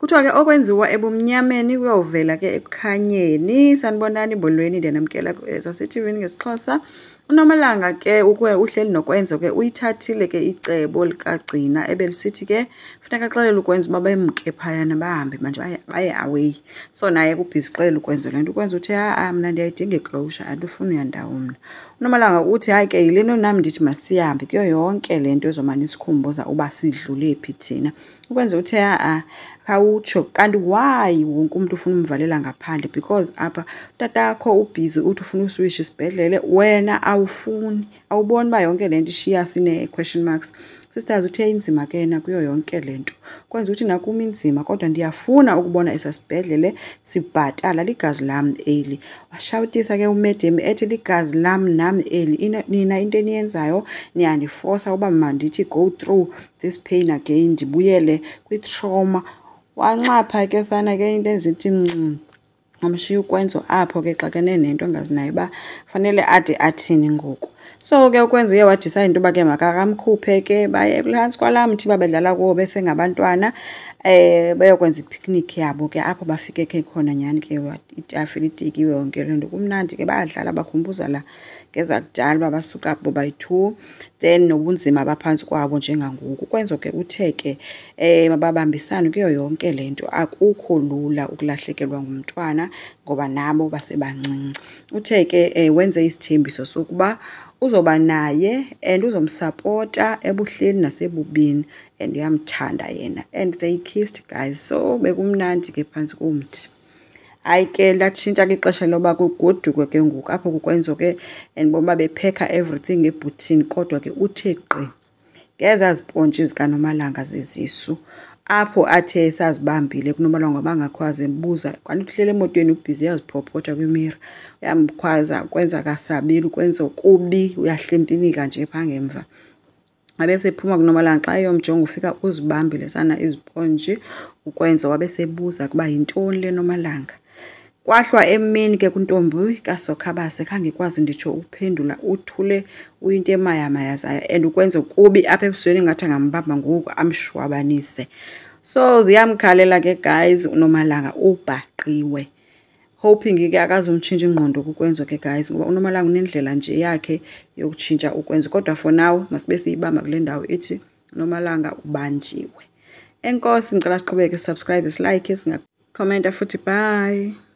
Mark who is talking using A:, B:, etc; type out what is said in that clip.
A: Kuthiwa ke okwenziwa ebumnyameni kuyovela ke ekukhanyeni. Sanibonani bolweni ndiyanamkela saseTV ngesiXhosa. uNomalanga ke uhleli noKwenzo ke uyithathile ke icebo likagcina ebelisithi ke funeka axelele uKwenzo uba bemke phayana bahambe manje baye away. So naye kubhizi xelela uKwenzo le nto. uKwenzo uthi mna ndiyayidinga iclosure andifuni uyandawo mna. uNomalanga uthi hayi ke yile nto nam ndithi masihambe kuyo yonke le nto ezomane isikhumbuza uba sidlule phi thina. uKwenzo uthe khawutsho kanti why wonke umuntu ufuna umvalela ngaphandle because apha tatakho ubhizi uthi ufuna uswisha isibhedlele wena awufuni awuboni uba yonke le nto ishiya sine-question marks. Sisters uthe inzima ke yena kuyo yonke le nto. Kwenza uthi nakumi inzima kodwa ndiyafuna ukubona esasibhedlele sibhatala ligazi lam eli. Washawutisa ke umedem ethi ligazi lam nam eli nina into eniyenzayo niyandifosa uba mandithi go through this pain again ndibuyele kwi-trauma. Wanxapha ke sana ke into ezithi amshiya uKwenzo apho ke xakene nento angazinayo uba fanele ade athini ngoku. So ke uKwenzo uye wadecide into yoba ke makakamkhuphe ke baye phantsi kwalaa mthi babedlala kuwo besengabantwana bayokwenza ipicnic yabo ke apho bafike ke khona nyhani ke itafile itikiwe yonke le nto. Kumnandi ke bayadlala bakhumbuza la ngezakudala uba basuka apho bayi-2 then nobunzima baphantsi kwabo njengangoku. uKwenzo ke uthe ke mababambisane kuyo yonke le nto. Akukho lula ukulahlekelwa ngumntwana ngoba nabo basebancinci. Uthe ke wenze isithembiso sokuba uzoba naye and uzomsapota ebuhleni nasebubini and uyamthanda yena and they kissed guys. So bekumnandi ke phantsi komthi. Hayi ke latshintsha ke ixesha loba kugodukwe ke ngoku apho kuKwenzo ke and bomba bepheka everything ebhutini kodwa ke uthe gqi ngeza zipontshi zikaNomalanga zezisu apho athe sazibambile kuNomalanga bangakwazi embuza kanti uhlele emotweni ubhizi yaziphopotha kwimira uyamkhwaza kwenza kasabili uKwenzo kubi uyahlempinika nje phangemva. Abesephuma kuNomalanga xa eyomjonga ufika uzibambile sana iziponji uKwenzo wabesebuza kuba yintoni le Nomalanga. Kwahlwa emini ke kuntombi kaSokhabase khange kwazi nditsho uphendula uthule uyinto emayamayazayo and uKwenzo kubi apha ebusweni ngathi angambamba ngoku amshwabanise. So ziyamkhalela ke guys uNomalanga ubhaqiwe. Hoping ke akazomtshintsha ingqondo kuKwenzo ke guys ngoba uNomalanga unendlela nje yakhe yokutshintsha uKwenzo kodwa for now masibe siyibamba kule ndawo ithi uNomalanga ubanjiwe. Enkosi ngicela siqhubeke subscribe, like, comment futhi bye.